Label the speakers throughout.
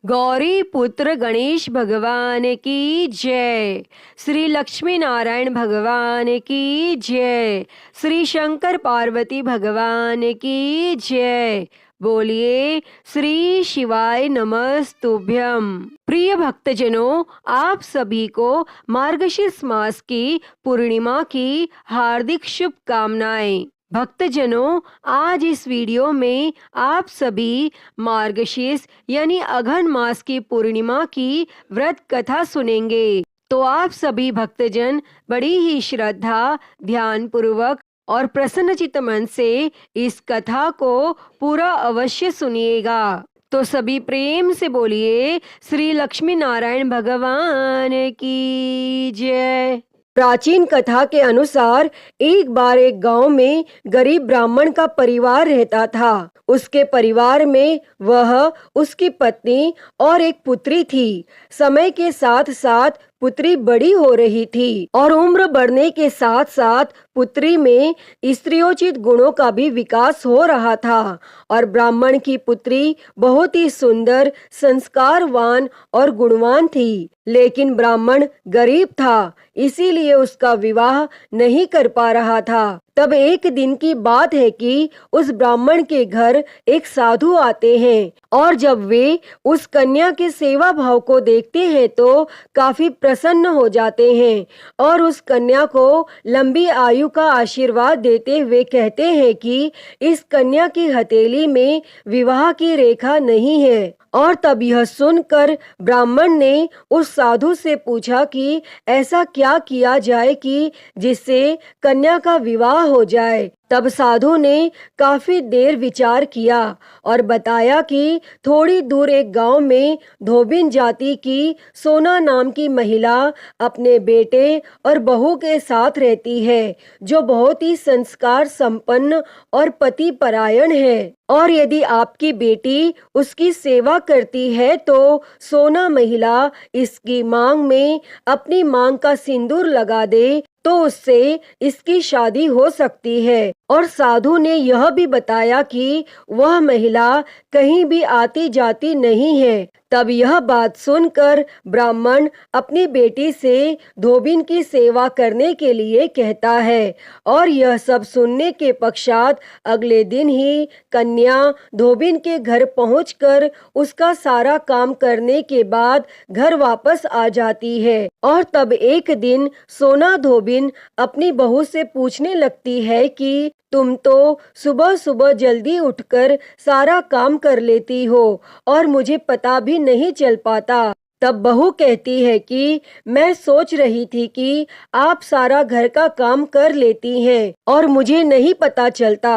Speaker 1: गौरी पुत्र गणेश भगवान की जय। श्री लक्ष्मी नारायण भगवान की जय। श्री शंकर पार्वती भगवान की जय। बोलिए श्री शिवाय नमस्तुभ्यम। प्रिय भक्तजनों, आप सभी को मार्गशीर्ष मास की पूर्णिमा की हार्दिक शुभकामनाएं। भक्तजनों, आज इस वीडियो में आप सभी मार्गशीर्ष यानी अघन मास की पूर्णिमा की व्रत कथा सुनेंगे। तो आप सभी भक्तजन बड़ी ही श्रद्धा, ध्यान पूर्वक और प्रसन्नचित्त मन से इस कथा को पूरा अवश्य सुनिएगा। तो सभी प्रेम से बोलिए श्री लक्ष्मी नारायण भगवान की जय। प्राचीन कथा के अनुसार एक बार एक गांव में गरीब ब्राह्मण का परिवार रहता था। उसके परिवार में वह, उसकी पत्नी और एक पुत्री थी। समय के साथ साथ पुत्री बड़ी हो रही थी और उम्र बढ़ने के साथ साथ पुत्री में स्त्रियोचित गुणों का भी विकास हो रहा था। और ब्राह्मण की पुत्री बहुत ही सुंदर, संस्कारवान और गुणवान थी। लेकिन ब्राह्मण गरीब था, इसीलिए उसका विवाह नहीं कर पा रहा था। तब एक दिन की बात है कि उस ब्राह्मण के घर एक साधु आते हैं और जब वे उस कन्या के सेवा भाव को देखते हैं तो काफी प्रसन्न हो जाते हैं और उस कन्या को लंबी आयु का आशीर्वाद देते हुए कहते हैं कि इस कन्या की हथेली में विवाह की रेखा नहीं है। और तब यह सुनकर ब्राह्मण ने उस साधु से पूछा कि ऐसा क्या किया जाए कि जिससे कन्या का विवाह हो जाए। तब साधु ने काफी देर विचार किया और बताया कि थोड़ी दूर एक गांव में धोबिन जाति की सोना नाम की महिला अपने बेटे और बहू के साथ रहती है, जो बहुत ही संस्कार संपन्न और पति परायण है। और यदि आपकी बेटी उसकी सेवा करती है तो सोना महिला इसकी मांग में अपनी मांग का सिंदूर लगा दे तो उससे इसकी शादी हो सकती है। और साधु ने यह भी बताया कि वह महिला कहीं भी आती जाती नहीं है। तब यह बात सुनकर ब्राह्मण अपनी बेटी से धोबिन की सेवा करने के लिए कहता है। और यह सब सुनने के पश्चात अगले दिन ही कन्या धोबिन के घर पहुंचकर उसका सारा काम करने के बाद घर वापस आ जाती है। और तब एक दिन सोना धोबिन अपनी बहू से पूछने लगती है कि तुम तो सुबह सुबह जल्दी उठकर सारा काम कर लेती हो और मुझे पता भी नहीं चल पाता। तब बहू कहती है कि मैं सोच रही थी कि आप सारा घर का काम कर लेती हैं और मुझे नहीं पता चलता।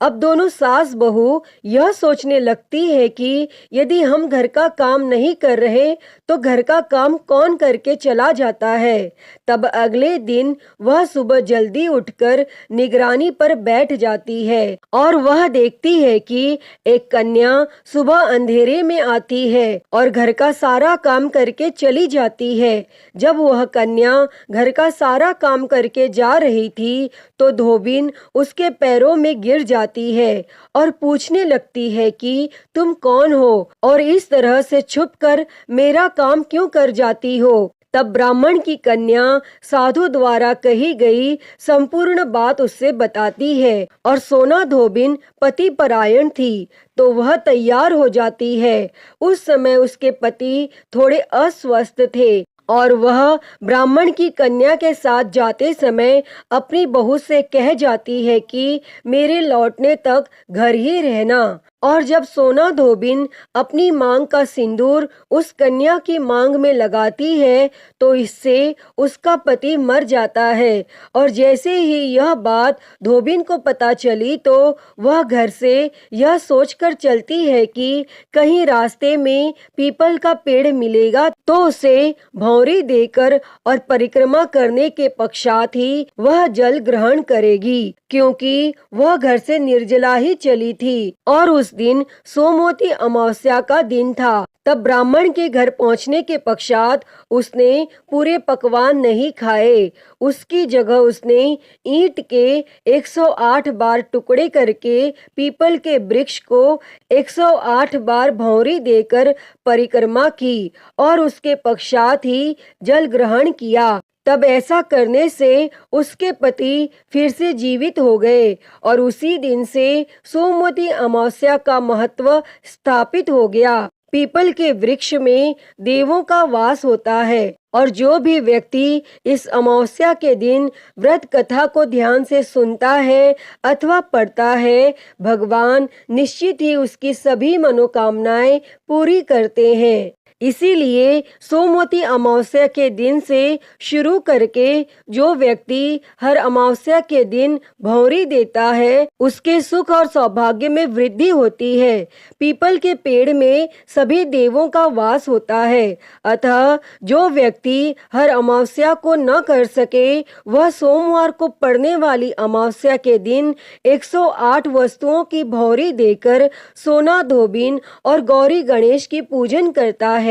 Speaker 1: अब दोनों सास बहू यह सोचने लगती है कि यदि हम घर का काम नहीं कर रहे तो घर का काम कौन करके चला जाता है। तब अगले दिन वह सुबह जल्दी उठकर निगरानी पर बैठ जाती है और वह देखती है कि एक कन्या सुबह अंधेरे में आती है और घर का सारा काम करके चली जाती है। जब वह कन्या घर का सारा काम करके जा रही थी तो धोबिन उसके पैरों में गिर जाती है और पूछने लगती है कि तुम कौन हो और इस तरह से छुपकर मेरा काम क्यों कर जाती हो। तब ब्राह्मण की कन्या साधु द्वारा कही गई संपूर्ण बात उससे बताती है और सोना धोबिन पति परायण थी तो वह तैयार हो जाती है। उस समय उसके पति थोड़े अस्वस्थ थे और वह ब्राह्मण की कन्या के साथ जाते समय अपनी बहू से कह जाती है कि मेरे लौटने तक घर ही रहना। और जब सोना धोबिन अपनी मांग का सिंदूर उस कन्या की मांग में लगाती है तो इससे उसका पति मर जाता है। और जैसे ही यह बात धोबिन को पता चली तो वह घर से यह सोचकर चलती है कि कहीं रास्ते में पीपल का पेड़ मिलेगा तो उसे भौंरी देकर और परिक्रमा करने के पश्चात ही वह जल ग्रहण करेगी, क्योंकि वह घर से निर्जला ही चली थी और उस दिन सोमवती अमावस्या का दिन था। तब ब्राह्मण के घर पहुंचने के पश्चात उसने पूरे पकवान नहीं खाए। उसकी जगह उसने ईंट के 108 बार टुकड़े करके पीपल के वृक्ष को 108 बार भौंरी देकर परिक्रमा की और उसके पश्चात ही जल ग्रहण किया। तब ऐसा करने से उसके पति फिर से जीवित हो गए और उसी दिन से सोमवती अमावस्या का महत्व स्थापित हो गया। पीपल के वृक्ष में देवों का वास होता है और जो भी व्यक्ति इस अमावस्या के दिन व्रत कथा को ध्यान से सुनता है अथवा पढ़ता है, भगवान निश्चित ही उसकी सभी मनोकामनाएं पूरी करते हैं। इसीलिए सोमवती अमावस्या के दिन से शुरू करके जो व्यक्ति हर अमावस्या के दिन भौंरी देता है उसके सुख और सौभाग्य में वृद्धि होती है। पीपल के पेड़ में सभी देवों का वास होता है, अतः जो व्यक्ति हर अमावस्या को न कर सके वह सोमवार को पड़ने वाली अमावस्या के दिन 108 वस्तुओं की भौंरी देकर सोना धोबिन और गौरी गणेश की पूजन करता है,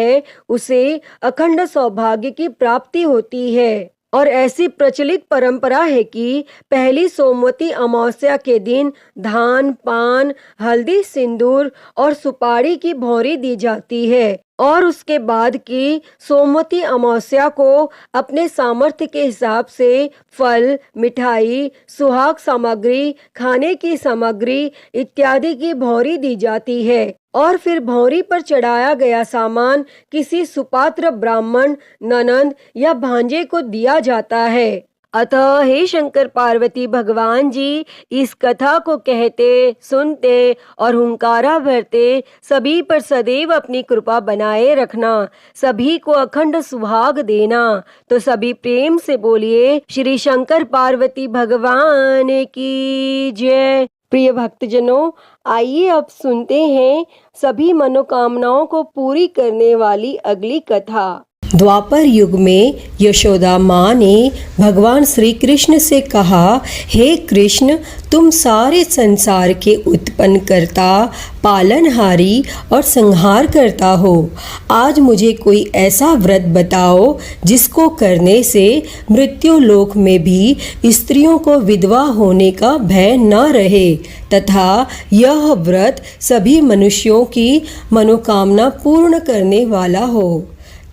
Speaker 1: उसे अखंड सौभाग्य की प्राप्ति होती है। और ऐसी प्रचलित परंपरा है कि पहली सोमवती अमावस्या के दिन धान, पान, हल्दी, सिंदूर और सुपारी की भौंरी दी जाती है और उसके बाद की सोमवती अमावस्या को अपने सामर्थ्य के हिसाब से फल, मिठाई, सुहाग सामग्री, खाने की सामग्री इत्यादि की भौंरी दी जाती है और फिर भौंरी पर चढ़ाया गया सामान किसी सुपात्र ब्राह्मण, ननंद या भांजे को दिया जाता है। अतः हे शंकर पार्वती भगवान जी, इस कथा को कहते, सुनते और हुंकारा भरते सभी पर सदैव अपनी कृपा बनाए रखना, सभी को अखंड सुहाग देना। तो सभी प्रेम से बोलिए श्री शंकर पार्वती भगवान की जय। प्रिय भक्तजनों, आइए अब सुनते हैं सभी मनोकामनाओं को पूरी करने वाली अगली कथा।
Speaker 2: द्वापर युग में यशोदा माँ ने भगवान श्री कृष्ण से कहा, हे कृष्ण, तुम सारे संसार के उत्पन्न करता, पालनहारी और संहार करता हो। आज मुझे कोई ऐसा व्रत बताओ जिसको करने से मृत्यु लोक में भी स्त्रियों को विधवा होने का भय न रहे तथा यह व्रत सभी मनुष्यों की मनोकामना पूर्ण करने वाला हो।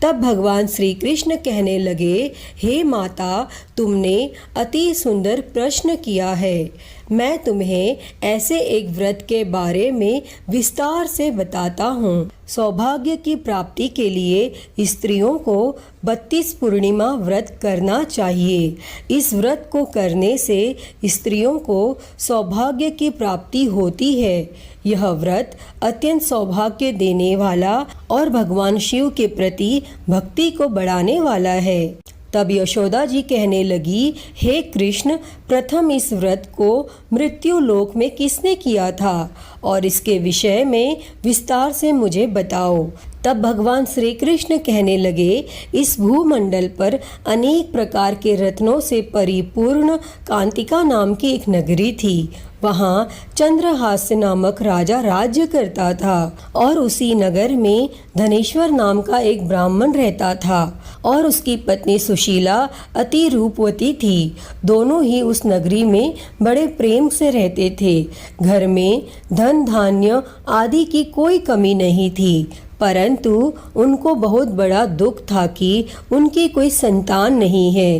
Speaker 2: तब भगवान श्री कृष्ण कहने लगे, हे माता, तुमने अति सुंदर प्रश्न किया है। मैं तुम्हें ऐसे एक व्रत के बारे में विस्तार से बताता हूँ। सौभाग्य की प्राप्ति के लिए स्त्रियों को 32 पूर्णिमा व्रत करना चाहिए। इस व्रत को करने से स्त्रियों को सौभाग्य की प्राप्ति होती है। यह व्रत अत्यंत सौभाग्य देने वाला और भगवान शिव के प्रति भक्ति को बढ़ाने वाला है। तब यशोदा जी कहने लगी, हे कृष्ण, प्रथम इस व्रत को मृत्यु लोक में किसने किया था और इसके विषय में विस्तार से मुझे बताओ। तब भगवान श्री कृष्ण कहने लगे, इस भूमंडल पर अनेक प्रकार के रत्नों से परिपूर्ण कांतिका नाम की एक नगरी थी। वहाँ चंद्रहास्य नामक राजा राज्य करता था और उसी नगर में धनेश्वर नाम का एक ब्राह्मण रहता था और उसकी पत्नी सुशीला अति रूपवती थी। दोनों ही उस नगरी में बड़े प्रेम से रहते थे। घर में धन धान्य आदि की कोई कमी नहीं थी, परंतु उनको बहुत बड़ा दुख था कि उनकी कोई संतान नहीं है।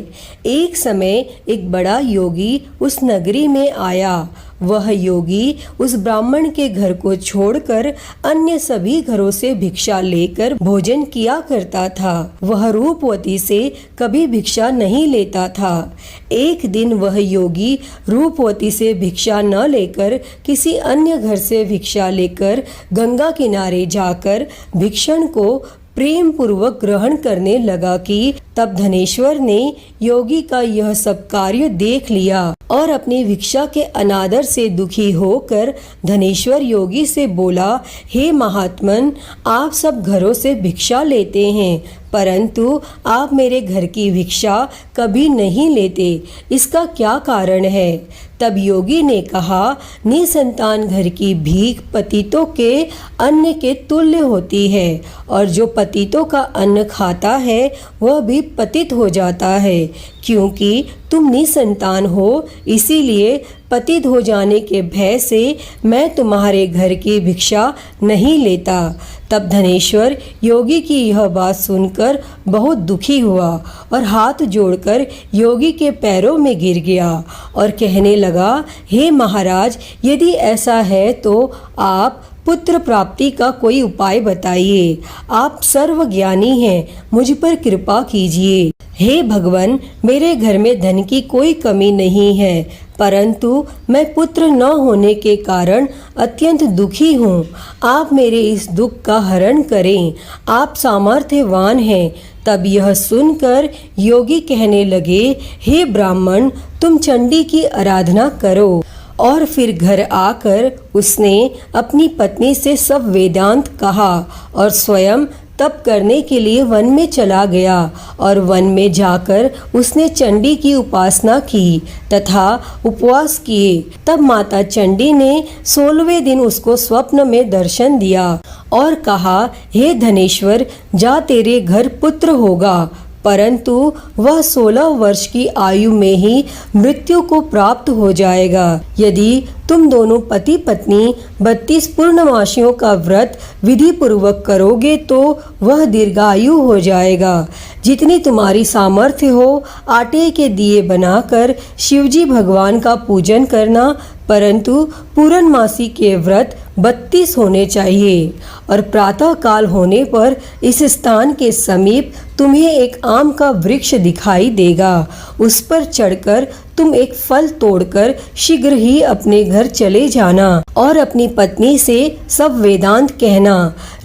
Speaker 2: एक समय एक बड़ा योगी उस नगरी में आया। वह योगी उस ब्राह्मण के घर को छोड़कर अन्य सभी घरों से भिक्षा लेकर भोजन किया करता था। वह रूपवती से कभी भिक्षा नहीं लेता था। एक दिन वह योगी रूपवती से भिक्षा न लेकर किसी अन्य घर से भिक्षा लेकर गंगा किनारे जाकर भिक्षण को प्रेम पूर्वक ग्रहण करने लगा कि तब धनेश्वर ने योगी का यह सब कार्य देख लिया और अपनी भिक्षा के अनादर से दुखी होकर धनेश्वर योगी से बोला, हे महात्मन, आप सब घरों से भिक्षा लेते हैं, परंतु आप मेरे घर की भिक्षा कभी नहीं लेते, इसका क्या कारण है? तब योगी ने कहा, निसंतान घर की भीख पतितों के अन्न के तुल्य होती है, और जो पतितों का अन्न खाता है वह भी पतित हो जाता है। क्योंकि तुम निसंतान हो, इसीलिए पतित हो जाने के भय से मैं तुम्हारे घर की भिक्षा नहीं लेता। तब धनेश्वर योगी की यह बात सुनकर बहुत दुखी हुआ और हाथ जोड़कर योगी के पैरों में गिर गया और कहने लगा, हे महाराज, यदि ऐसा है तो आप पुत्र प्राप्ति का कोई उपाय बताइए। आप सर्वज्ञानी हैं, मुझ पर कृपा कीजिए। हे भगवान, मेरे घर में धन की कोई कमी नहीं है, परंतु मैं पुत्र न होने के कारण अत्यंत दुखी हूँ। आप मेरे इस दुख का हरण करें, आप सामर्थ्यवान हैं। तब यह सुनकर योगी कहने लगे, हे ब्राह्मण, तुम चंडी की आराधना करो। और फिर घर आकर उसने अपनी पत्नी से सब वेदांत कहा और स्वयं तप करने के लिए वन में चला गया। और वन में जाकर उसने चंडी की उपासना की तथा उपवास किए। तब माता चंडी ने 16वें दिन उसको स्वप्न में दर्शन दिया और कहा, हे धनेश्वर, जा, तेरे घर पुत्र होगा, परंतु वह 16 वर्ष की आयु में ही मृत्यु को प्राप्त हो जाएगा। यदि तुम दोनों पति पत्नी 32 पूर्णमासियों का व्रत विधि पूर्वक करोगे तो वह दीर्घायु हो जाएगा। जितनी तुम्हारी सामर्थ्य हो, आटे के दिए बनाकर शिवजी भगवान का पूजन करना, परंतु पूर्णमासी के व्रत 32 होने चाहिए। और प्रातः काल होने पर इस स्थान के समीप तुम्हें एक आम का वृक्ष दिखाई देगा। उस पर चढ़कर तुम एक फल तोड़कर शीघ्र ही अपने घर चले जाना और अपनी पत्नी से सब वेदांत कहना।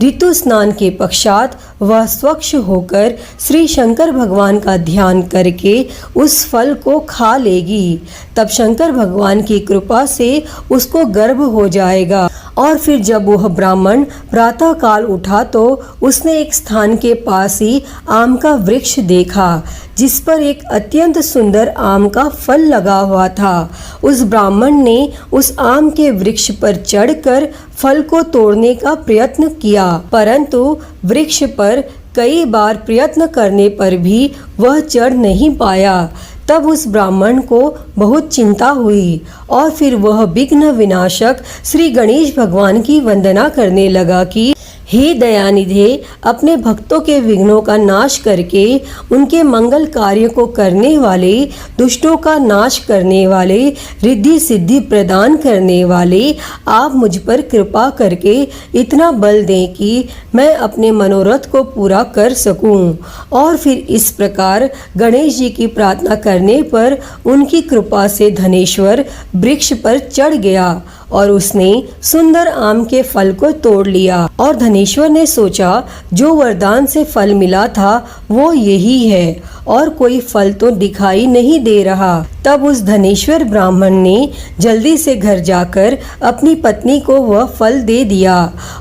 Speaker 2: ऋतु स्नान के पश्चात वह स्वच्छ होकर श्री शंकर भगवान का ध्यान करके उस फल को खा लेगी। तब शंकर भगवान की कृपा से उसको गर्भ हो जाएगा। और फिर जब वह ब्राह्मण प्रातः काल उठा तो उसने एक स्थान के पास ही आम का वृक्ष देखा, जिस पर एक अत्यंत सुंदर आम का फल लगा हुआ था। उस ब्राह्मण ने उस आम के वृक्ष पर चढ़कर फल को तोड़ने का प्रयत्न किया, परंतु वृक्ष पर कई बार प्रयत्न करने पर भी वह चढ़ नहीं पाया। तब उस ब्राह्मण को बहुत चिंता हुई और फिर वह विघ्न विनाशक श्री गणेश भगवान की वंदना करने लगा कि हे दयानिधे, अपने भक्तों के विघ्नों का नाश करके उनके मंगल कार्य को करने वाले, दुष्टों का नाश करने वाले, रिद्धि सिद्धि प्रदान करने वाले, आप मुझ पर कृपा करके इतना बल दें कि मैं अपने मनोरथ को पूरा कर सकूं। और फिर इस प्रकार गणेश जी की प्रार्थना करने पर उनकी कृपा से धनेश्वर वृक्ष पर चढ़ गया और उसने सुंदर आम के फल को तोड़ लिया। और धनेश्वर ने सोचा, जो वरदान से फल मिला था वो यही है और कोई फल तो दिखाई नहीं दे रहा। तब उस धनेश्वर ब्राह्मण ने जल्दी से घर जाकर अपनी पत्नी को वह फल दे दिया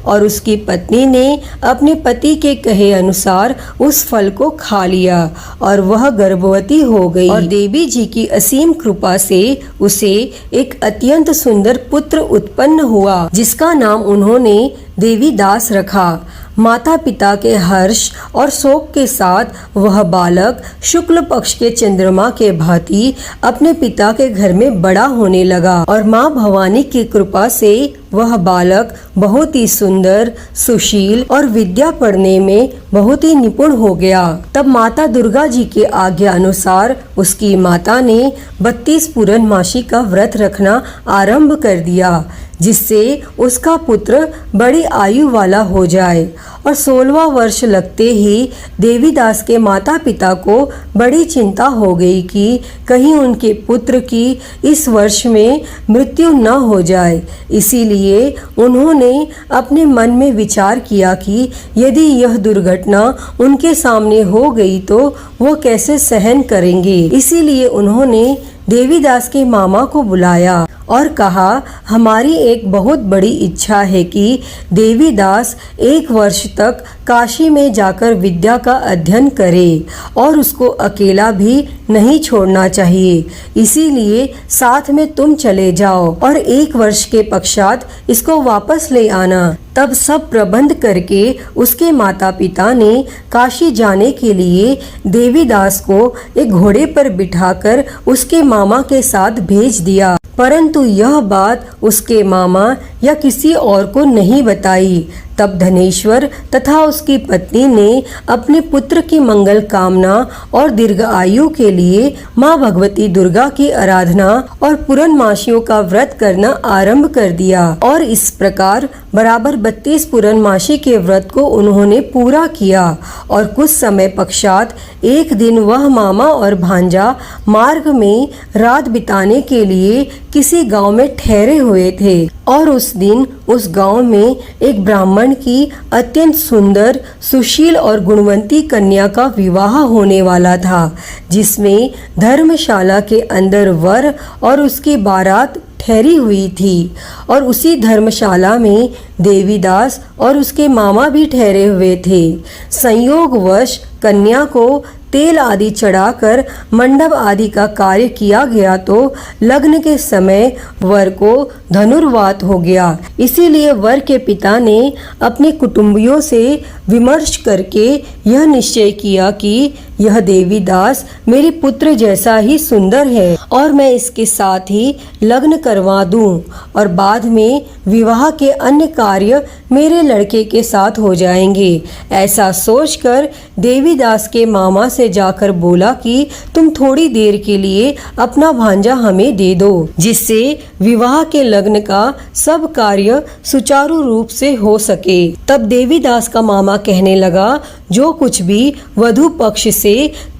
Speaker 2: और उसकी पत्नी ने अपने पति के कहे अनुसार उस फल को खा लिया और वह गर्भवती हो गई। और देवी जी की असीम कृपा से उसे एक अत्यंत सुंदर पुत्र उत्पन्न हुआ, जिसका नाम उन्होंने देवीदास रखा। माता पिता के हर्ष और शोक के साथ वह बालक शुक्ल पक्ष के चंद्रमा के भांति अपने पिता के घर में बड़ा होने लगा और माँ भवानी की कृपा से वह बालक बहुत ही सुंदर, सुशील और विद्या पढ़ने में बहुत ही निपुण हो गया। तब माता दुर्गा जी के आज्ञा अनुसार उसकी माता ने 32 पूर्णमासी का व्रत रखना आरंभ कर दिया, जिससे उसका पुत्र बड़ी आयु वाला हो जाए। और 16वां वर्ष लगते ही देवीदास के माता पिता को बड़ी चिंता हो गई कि कहीं उनके पुत्र की इस वर्ष में मृत्यु न हो जाए। इसीलिए उन्होंने अपने मन में विचार किया कि यदि यह दुर्घटना उनके सामने हो गई तो वो कैसे सहन करेंगे। इसीलिए उन्होंने देवीदास के मामा को बुलाया और कहा, हमारी एक बहुत बड़ी इच्छा है कि देवीदास 1 वर्ष तक काशी में जाकर विद्या का अध्ययन करे और उसको अकेला भी नहीं छोड़ना चाहिए। इसीलिए साथ में तुम चले जाओ और 1 वर्ष के पश्चात इसको वापस ले आना। तब सब प्रबंध करके उसके माता पिता ने काशी जाने के लिए देवीदास को एक घोड़े पर बिठाकर उसके मामा के साथ भेज दिया, परंतु यह बात उसके मामा या किसी और को नहीं बताई। तब धनेश्वर तथा उसकी पत्नी ने अपने पुत्र की मंगल कामना और दीर्घ आयु के लिए माँ भगवती दुर्गा की आराधना और पूर्णमासियों का व्रत करना आरंभ कर दिया और इस प्रकार बराबर 32 पूर्णमासी के व्रत को उन्होंने पूरा किया। और कुछ समय पश्चात एक दिन वह मामा और भांजा मार्ग में रात बिताने के लिए किसी गांव में ठहरे हुए थे और उस दिन उस गांव में एक ब्राह्मण की अत्यंत सुंदर, सुशील और गुणवंती कन्या का विवाह होने वाला था, जिसमें धर्मशाला के अंदर वर और उसकी बारात ठहरी हुई थी। और उसी धर्मशाला में देवीदास और उसके मामा भी ठहरे हुए थे। संयोगवश कन्या को तेल आदि चढ़ाकर मंडप आदि का कार्य किया गया तो लग्न के समय वर को धनुर्वात हो गया। इसीलिए वर के पिता ने अपने कुटुंबियों से विमर्श करके यह निश्चय किया कि यह देवीदास मेरे पुत्र जैसा ही सुंदर है और मैं इसके साथ ही लग्न करवा दूं और बाद में विवाह के अन्य कार्य मेरे लड़के के साथ हो जाएंगे। ऐसा सोचकर देवीदास के मामा से जाकर बोला कि तुम थोड़ी देर के लिए अपना भांजा हमें दे दो, जिससे विवाह के लग्न का सब कार्य सुचारू रूप से हो सके। तब देवीदास का मामा कहने लगा, जो कुछ भी वधू पक्ष से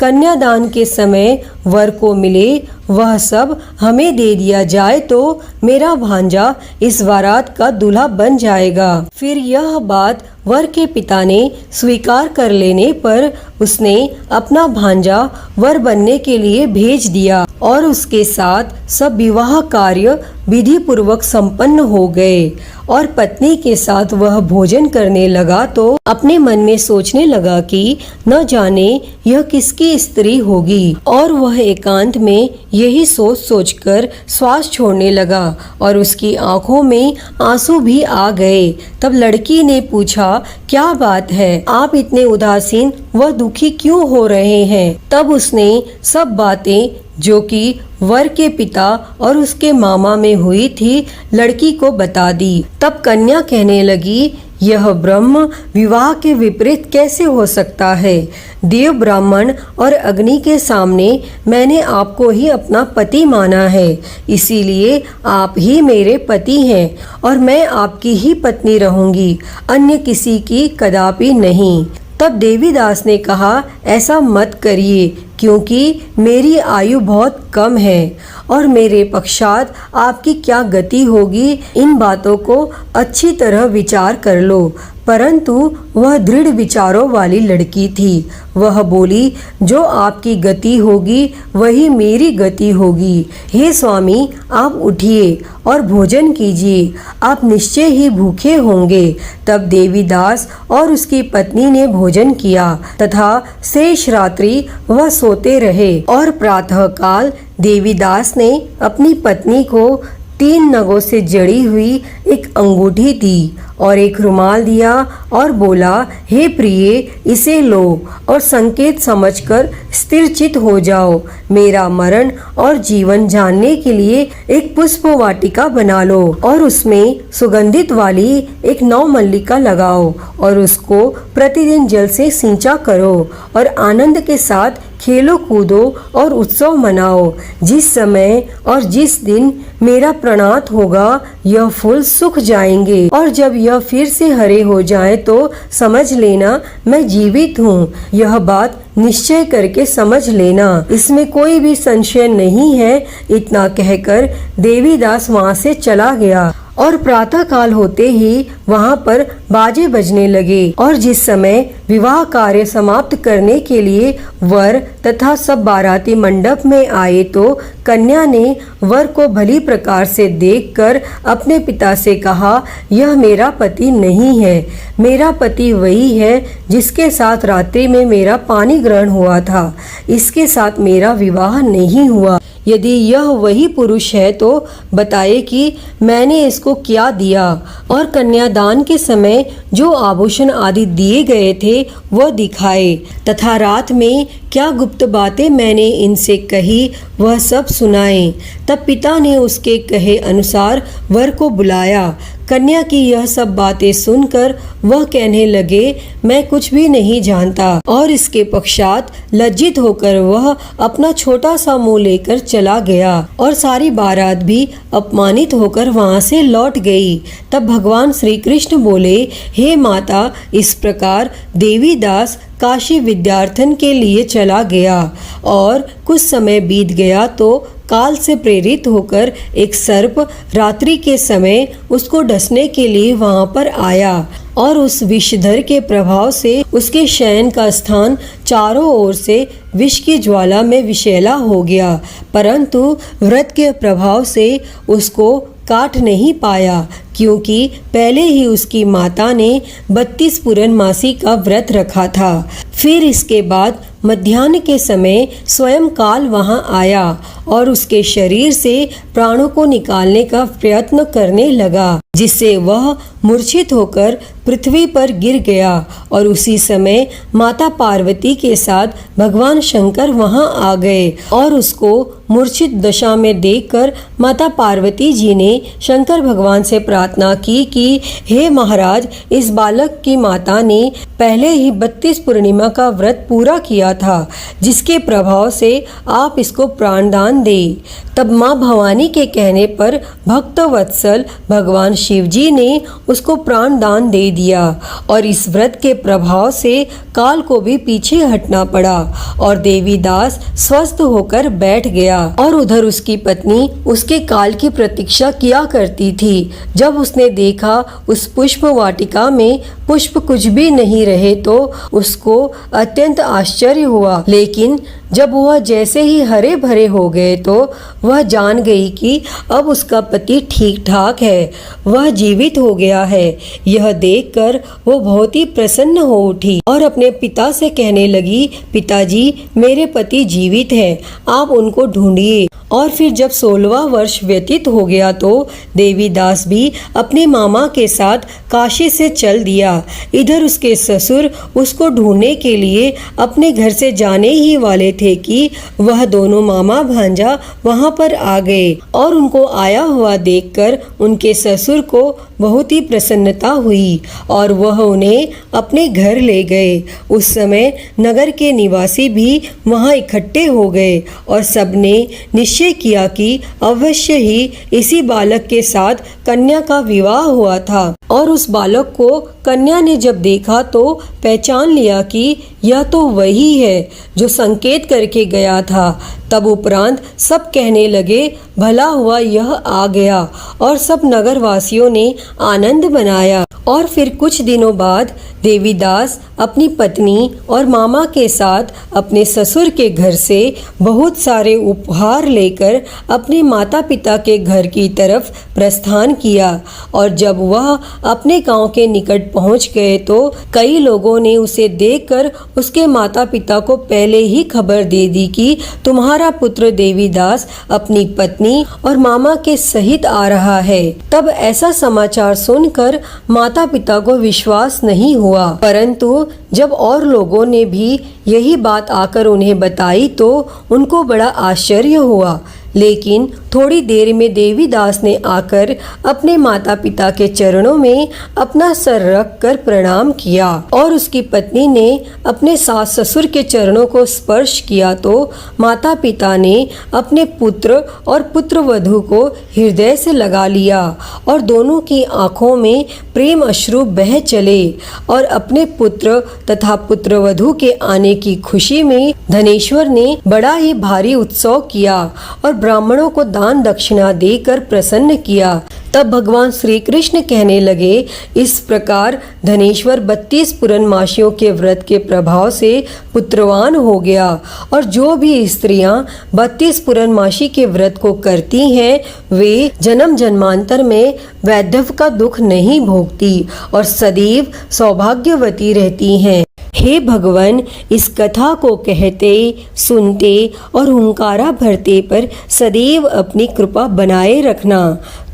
Speaker 2: कन्यादान के समय वर को मिले वह सब हमें दे दिया जाए तो मेरा भांजा इस बारात का दूल्हा बन जाएगा। फिर यह बात वर के पिता ने स्वीकार कर लेने पर उसने अपना भांजा वर बनने के लिए भेज दिया और उसके साथ सब विवाह कार्य विधि पूर्वक संपन्न हो गए। और पत्नी के साथ वह भोजन करने लगा तो अपने मन में सोचने लगा कि न जाने यह किसकी स्त्री होगी, और वह एकांत में यही सोच सोचकर श्वास छोड़ने लगा और उसकी आंखों में आंसू भी आ गए। तब लड़की ने पूछा, क्या बात है, आप इतने उदासीन व दुखी क्यों हो रहे हैं? तब उसने सब बातें जो कि वर के पिता और उसके मामा में हुई थी लड़की को बता दी। तब कन्या कहने लगी, यह ब्रह्म विवाह के विपरीत कैसे हो सकता है? देव, ब्राह्मण और अग्नि के सामने मैंने आपको ही अपना पति माना है, इसीलिए आप ही मेरे पति हैं और मैं आपकी ही पत्नी रहूंगी, अन्य किसी की कदापि नहीं। तब देवीदास ने कहा, ऐसा मत करिए, क्योंकि मेरी आयु बहुत कम है और मेरे पश्चात आपकी क्या गति होगी, इन बातों को अच्छी तरह विचार कर लो। परंतु वह दृढ़ विचारों वाली लड़की थी। वह बोली, जो आपकी गति होगी वही मेरी गति होगी। हे स्वामी, आप उठिए और भोजन कीजिए, आप निश्चय ही भूखे होंगे। तब देवीदास और उसकी पत्नी ने भोजन किया तथा शेष रात्रि वह सोते रहे। और प्रातःकाल देवीदास ने अपनी पत्नी को 3 नगों से जड़ी हुई एक अंगूठी दी और एक रुमाल दिया और बोला, हे प्रिय, इसे लो और संकेत समझकर स्थिरचित हो जाओ। मेरा मरण और जीवन जानने के लिए एक पुष्प वाटिका बना लो और उसमें सुगंधित वाली एक नवमल्लिका लगाओ और उसको प्रतिदिन जल से सिंचा करो और आनंद के साथ खेलो कूदो और उत्सव मनाओ। जिस समय और जिस दिन मेरा प्रणात होगा यह फूल सूख जाएंगे और जब यह फिर से हरे हो जाए तो समझ लेना मैं जीवित हूँ। यह बात निश्चय करके समझ लेना, इसमें कोई भी संशय नहीं है। इतना कहकर देवीदास वहाँ से चला गया और प्रातः काल होते ही वहां पर बाजे बजने लगे। और जिस समय विवाह कार्य समाप्त करने के लिए वर तथा सब बाराती मंडप में आए तो कन्या ने वर को भली प्रकार से देखकर अपने पिता से कहा, यह मेरा पति नहीं है। मेरा पति वही है जिसके साथ रात्रि में मेरा पानी ग्रहण हुआ था। इसके साथ मेरा विवाह नहीं हुआ। यदि यह वही पुरुष है तो बताए कि मैंने इसको क्या दिया। और कन्यादान के समय जो आभूषण आदि दिए गए थे वह दिखाए, तथा रात में क्या गुप्त बातें मैंने इनसे कही वह सब सुनाए। तब पिता ने उसके कहे अनुसार वर को बुलाया। कन्या की यह सब बातें सुनकर वह कहने लगे, मैं कुछ भी नहीं जानता। और इसके पश्चात लज्जित होकर वह अपना छोटा सा मुंह लेकर चला गया और सारी बारात भी अपमानित होकर वहां से लौट गई। तब भगवान श्री कृष्ण बोले, हे माता, इस प्रकार देवीदास काशी विद्यार्थन के लिए चला गया। और कुछ समय बीत गया तो काल से प्रेरित होकर एक सर्प रात्रि के समय उसको डसने के लिए वहां पर आया और उस विषधर के प्रभाव से उसके शयन का स्थान चारों ओर से विष की ज्वाला में विषैला हो गया, परंतु व्रत के प्रभाव से उसको काट नहीं पाया, क्योंकि पहले ही उसकी माता ने 32 पूर्णमासी का व्रत रखा था। फिर इसके बाद मध्याह्न के समय स्वयं काल वहां आया और उसके शरीर से प्राणों को निकालने का प्रयत्न करने लगा, जिससे वह मूर्छित होकर पृथ्वी पर गिर गया। और उसी समय माता पार्वती के साथ भगवान शंकर वहां आ गए और उसको मूर्छित दशा में देखकर माता पार्वती जी ने शंकर भगवान से प्रार्थना की कि हे महाराज, इस बालक की माता ने पहले ही 32 पूर्णिमा का व्रत पूरा किया था, जिसके प्रभाव से आप इसको प्राणदान दे। तब माँ भवानी के कहने पर भक्त वत्सल भगवान शिव जी ने उसको प्राण दान दे दिया और इस व्रत के प्रभाव से काल को भी पीछे हटना पड़ा और देवीदास स्वस्थ होकर बैठ गया। और उधर उसकी पत्नी उसके काल की प्रतीक्षा किया करती थी। जब उसने देखा उस पुष्प वाटिका में पुष्प कुछ भी नहीं रहे तो उसको अत्यंत आश्चर्य हुआ, लेकिन जब वह जैसे ही हरे भरे हो गए तो वह जान गई कि अब उसका पति ठीक ठाक है, वह जीवित हो गया है। यह देखकर वो बहुत ही प्रसन्न हो उठी और अपने पिता से कहने लगी, पिताजी, मेरे पति जीवित हैं, आप उनको ढूंढिए। और फिर जब 16वां वर्ष व्यतीत हो गया तो देवीदास भी अपने मामा के साथ काशी से चल दिया। इधर उसके ससुर उसको ढूंढने के लिए अपने घर से जाने ही वाले थे कि वह दोनों मामा भांजा वहां पर आ गए और उनको आया हुआ देखकर उनके ससुर को बहुत ही प्रसन्नता हुई और वह उन्हें अपने घर ले गए। उस समय नगर के निवासी भी वहां इकट्ठे हो गए और सबने निश्चय किया कि अवश्य ही इसी बालक के साथ कन्या का विवाह हुआ था। और उस बालक को कन्या ने जब देखा तो पहचान लिया कि यह तो वही है जो संकेत करके गया था। तब उपरांत सब कहने लगे, भला हुआ यह आ गया, और सब नगरवासियों ने आनंद मनाया। और फिर कुछ दिनों बाद देवीदास अपनी पत्नी और मामा के साथ अपने ससुर के घर से बहुत सारे उपहार लेकर अपने माता पिता के घर की तरफ प्रस्थान किया। और जब वह अपने गांव के निकट पहुंच गए तो कई लोगों ने उसे देखकर उसके माता पिता को पहले ही खबर दे दी कि तुम्हारा पुत्र देवीदास अपनी पत्नी और मामा के सहित आ रहा है। तब ऐसा समाचार सुनकर माता पिता को विश्वास नहीं हुआ, परंतु जब और लोगों ने भी यही बात आकर उन्हें बताई तो उनको बड़ा आश्चर्य हुआ। लेकिन थोड़ी देर में देवीदास ने आकर अपने माता पिता के चरणों में अपना सर रख कर प्रणाम किया और उसकी पत्नी ने अपने सास ससुर के चरणों को स्पर्श किया तो माता पिता ने अपने पुत्र और पुत्र वधू को हृदय से लगा लिया और दोनों की आंखों में प्रेम अश्रु बह चले। और अपने पुत्र तथा पुत्र वधू के आने की खुशी में धनेश्वर ने बड़ा ही भारी उत्सव किया और ब्राह्मणों को दान दक्षिणा देकर प्रसन्न किया। तब भगवान श्री कृष्ण कहने लगे, इस प्रकार धनेश्वर 32 पूर्णमासियों के व्रत के प्रभाव से पुत्रवान हो गया। और जो भी स्त्रियां 32 पूर्णमासी के व्रत को करती हैं वे जन्म जन्मांतर में वैधव्य का दुख नहीं भोगती और सदैव सौभाग्यवती रहती हैं। हे भगवान, इस कथा को कहते, सुनते और हुंकारा भरते पर सदैव अपनी कृपा बनाए रखना।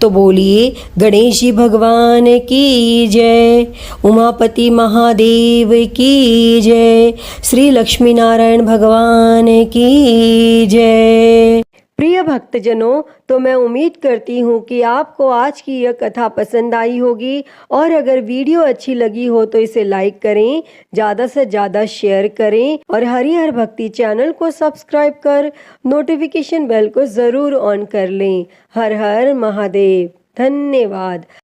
Speaker 2: तो बोलिए गणेश जी भगवान की जय, उमापति महादेव की जय, श्री लक्ष्मी नारायण भगवान की जय।
Speaker 1: प्रिय भक्तजनों, तो मैं उम्मीद करती हूँ कि आपको आज की यह कथा पसंद आई होगी और अगर वीडियो अच्छी लगी हो तो इसे लाइक करें, ज़्यादा से ज़्यादा शेयर करें और हरिहर भक्ति चैनल को सब्सक्राइब कर नोटिफिकेशन बेल को ज़रूर ऑन कर लें। हर हर महादेव। धन्यवाद।